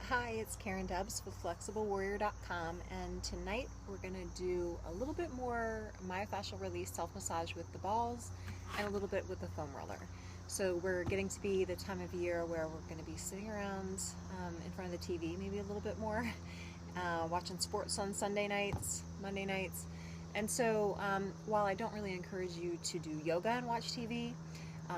Hi, it's Karen Dubs with FlexibleWarrior.com, and tonight we're going to do a little bit more myofascial release self-massage with the balls and a little bit with the foam roller. So we're getting to be the time of year where we're going to be sitting around in front of the TV maybe a little bit more, watching sports on Sunday nights, Monday nights. And so while I don't really encourage you to do yoga and watch TV,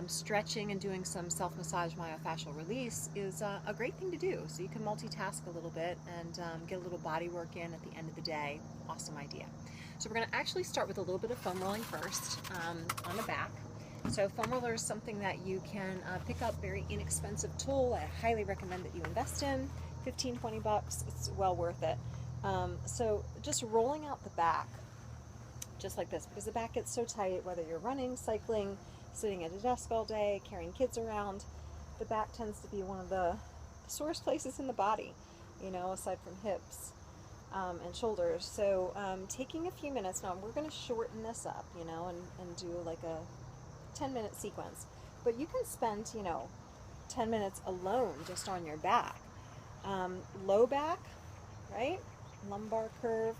stretching and doing some self-massage myofascial release is a great thing to do. So you can multitask a little bit and get a little body work in at the end of the day. Awesome idea. So we're going to actually start with a little bit of foam rolling first on the back. So foam roller is something that you can pick up, very inexpensive tool. I highly recommend that you invest in. 15, 20 bucks, it's well worth it. So just rolling out the back, just like this, because the back gets so tight, whether you're running, cycling, sitting at a desk all day, carrying kids around, the back tends to be one of the sorest places in the body, you know, aside from hips and shoulders. So taking a few minutes, now we're going to shorten this up, you know, and do like a 10-minute sequence. But you can spend, you know, 10 minutes alone just on your back. Low back, right? Lumbar curve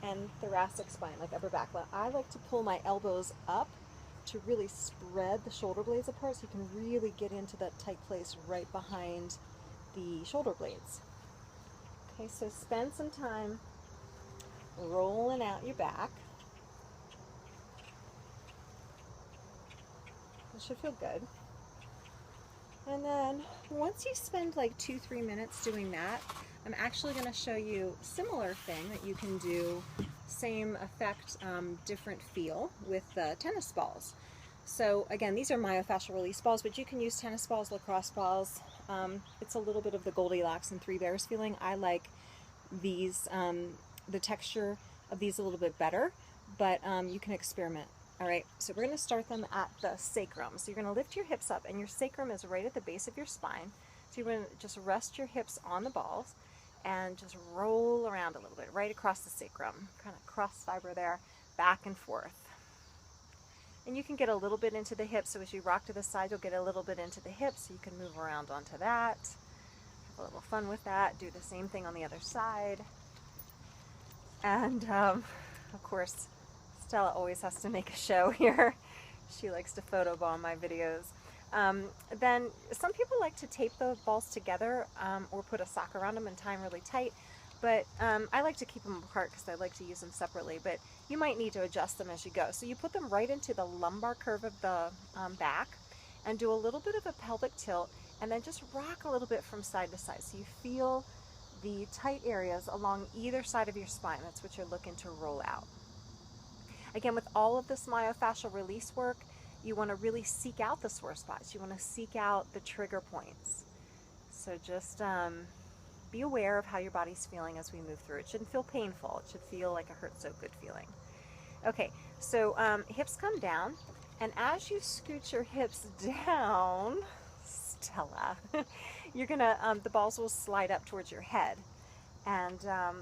and thoracic spine, like upper back. I like to pull my elbows up to really spread the shoulder blades apart so you can really get into that tight place right behind the shoulder blades. Okay, so spend some time rolling out your back. It should feel good. And then once you spend like 2-3 minutes doing that, I'm actually going to show you a similar thing that you can do, same effect, different feel with tennis balls. So again, these are myofascial release balls, but you can use tennis balls, lacrosse balls. It's a little bit of the Goldilocks and Three Bears feeling. I like these, the texture of these a little bit better, but you can experiment. All right, so we're going to start them at the sacrum. So you're going to lift your hips up, and your sacrum is right at the base of your spine. So you're going to just rest your hips on the balls and just roll around a little bit, right across the sacrum, kind of cross fiber there, back and forth. And you can get a little bit into the hips, so as you rock to the side, you'll get a little bit into the hips, so you can move around onto that. Have a little fun with that. Do the same thing on the other side. And of course, Stella always has to make a show here. She likes to photobomb my videos. Then some people like to tape the balls together or put a sock around them and tie them really tight. But I like to keep them apart because I like to use them separately, but you might need to adjust them as you go. So you put them right into the lumbar curve of the back and do a little bit of a pelvic tilt and then just rock a little bit from side to side. So you feel the tight areas along either side of your spine. That's what you're looking to roll out. Again, with all of this myofascial release work, you want to really seek out the sore spots. You want to seek out the trigger points. So just be aware of how your body's feeling as we move through. It shouldn't feel painful. It should feel like a hurt so good feeling. Okay, so hips come down, and as you scoot your hips down, Stella, you're gonna, the balls will slide up towards your head, and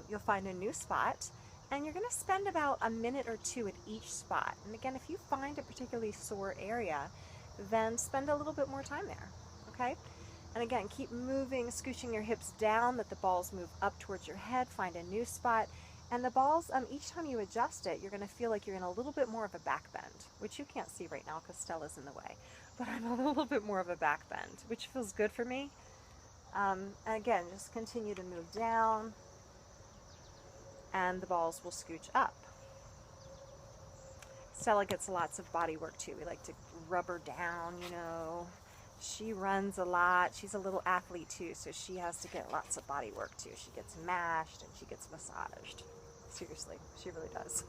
you'll find a new spot, and you're gonna spend about a minute or two at each spot. And again, if you find a particularly sore area, then spend a little bit more time there, okay? And again, keep moving, scooching your hips down, that the balls move up towards your head, find a new spot. And the balls, each time you adjust it, you're gonna feel like you're in a little bit more of a back bend, which you can't see right now because Stella's in the way. But I'm a little bit more of a back bend, which feels good for me. And again, just continue to move down, and the balls will scooch up. Stella gets lots of body work too. We like to rub her down, you know. She runs a lot. She's a little athlete too, so she has to get lots of body work too. She gets mashed and she gets massaged. Seriously, she really does.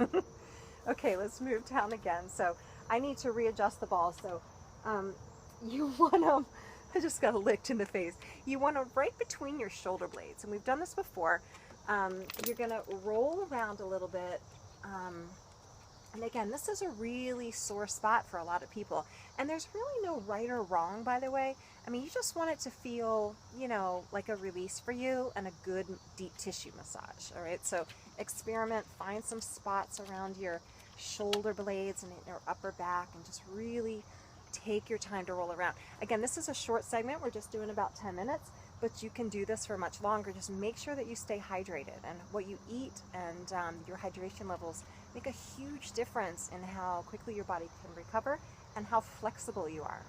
Okay, let's move down again. So I need to readjust the balls. So you want to, I just got licked in the face. You want to right between your shoulder blades, and we've done this before. You're going to roll around a little bit. And again, this is a really sore spot for a lot of people. And there's really no right or wrong, by the way. I mean, you just want it to feel, you know, like a release for you and a good deep tissue massage, all right? So experiment, find some spots around your shoulder blades and your upper back and just really take your time to roll around. Again, this is a short segment. We're just doing about 10 minutes, but you can do this for much longer. Just make sure that you stay hydrated, and what you eat and your hydration levels make a huge difference in how quickly your body can recover and how flexible you are.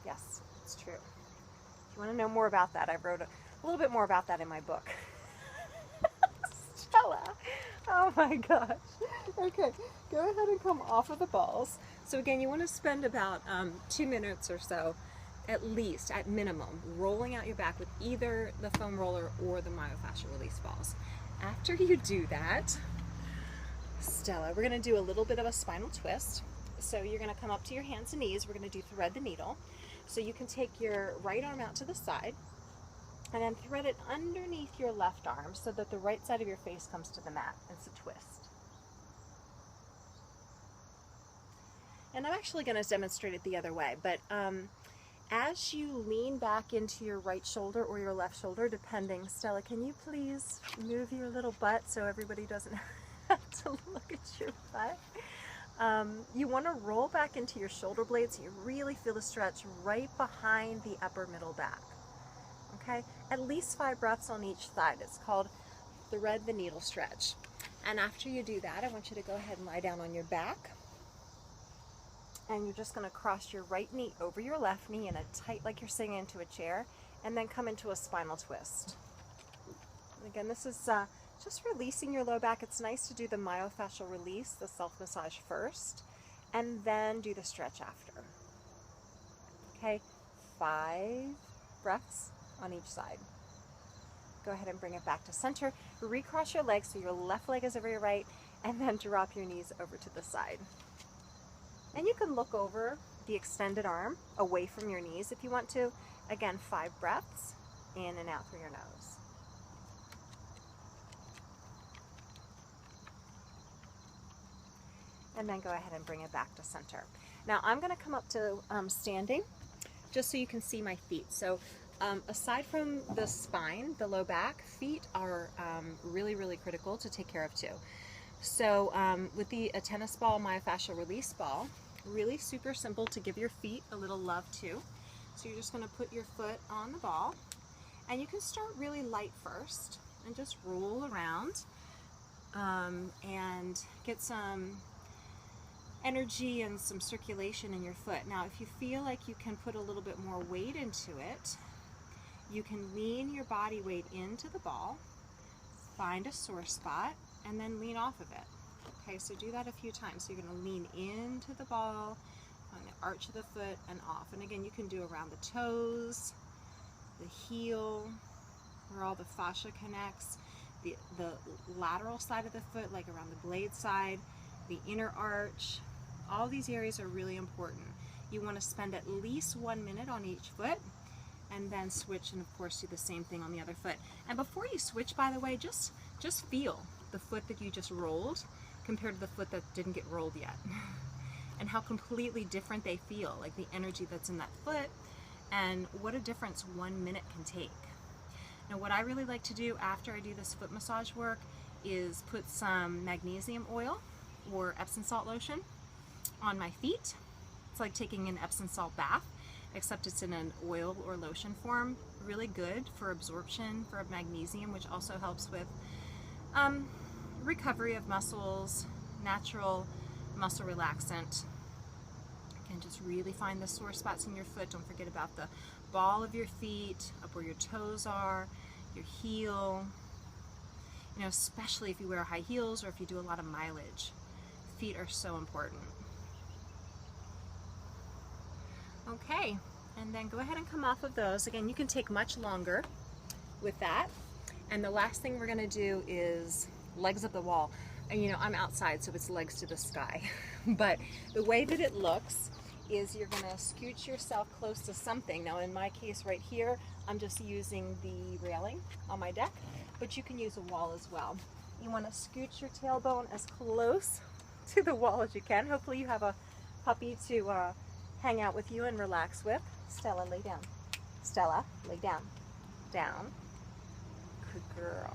Yes, it's true. If you want to know more about that, I wrote a little bit more about that in my book. Stella, oh my gosh. Okay, go ahead and come off of the balls. So again, you want to spend about 2 minutes or so, at least, at minimum, rolling out your back with either the foam roller or the myofascial release balls. After you do that, Stella, we're going to do a little bit of a spinal twist. So you're going to come up to your hands and knees. We're going to do thread the needle. So you can take your right arm out to the side and then thread it underneath your left arm so that the right side of your face comes to the mat. It's a twist. And I'm actually going to demonstrate it the other way, but as you lean back into your right shoulder or your left shoulder, depending, Stella, can you please move your little butt so everybody doesn't have to look at your butt? You want to roll back into your shoulder blades so you really feel the stretch right behind the upper middle back. Okay? At least 5 breaths on each side. It's called thread the needle stretch. And after you do that, I want you to go ahead and lie down on your back. And you're just going to cross your right knee over your left knee in a tight, like you're sitting into a chair, and then come into a spinal twist. And again, this is just releasing your low back. It's nice to do the myofascial release, the self-massage first, and then do the stretch after. Okay, 5 breaths on each side. Go ahead and bring it back to center. Recross your legs so your left leg is over your right, and then drop your knees over to the side. And you can look over the extended arm away from your knees if you want to. Again, 5 breaths in and out through your nose. And then go ahead and bring it back to center. Now I'm going to come up to standing just so you can see my feet. So aside from the spine, the low back, feet are really, really critical to take care of too. So with a tennis ball myofascial release ball, really super simple to give your feet a little love too. So you're just going to put your foot on the ball, and you can start really light first and just roll around and get some energy and some circulation in your foot. Now if you feel like you can put a little bit more weight into it, you can lean your body weight into the ball, find a sore spot, and then lean off of it. Okay, so do that a few times. So you're going to lean into the ball, on the arch of the foot, and off. And again, you can do around the toes, the heel, where all the fascia connects, the lateral side of the foot, like around the blade side, the inner arch. All these areas are really important. You want to spend at least 1 minute on each foot, and then switch, and of course do the same thing on the other foot. And before you switch, by the way, just feel the foot that you just rolled compared to the foot that didn't get rolled yet, and how completely different they feel, like the energy that's in that foot, and what a difference 1 minute can take. Now what I really like to do after I do this foot massage work is put some magnesium oil or Epsom salt lotion on my feet. It's like taking an Epsom salt bath, except it's in an oil or lotion form. Really good for absorption for magnesium, which also helps with recovery of muscles, natural muscle relaxant. Again, just really find the sore spots in your foot. Don't forget about the ball of your feet, up where your toes are, your heel. You know, especially if you wear high heels or if you do a lot of mileage. Feet are so important. Okay, and then go ahead and come off of those. Again, you can take much longer with that. And the last thing we're going to do is legs up the wall. And you know, I'm outside, so it's legs to the sky. But the way that it looks is you're going to scooch yourself close to something. Now in my case right here, I'm just using the railing on my deck, but you can use a wall as well. You want to scooch your tailbone as close to the wall as you can. Hopefully you have a puppy to hang out with you and relax with. Stella, lay down. Stella, lay down. Down. Good girl.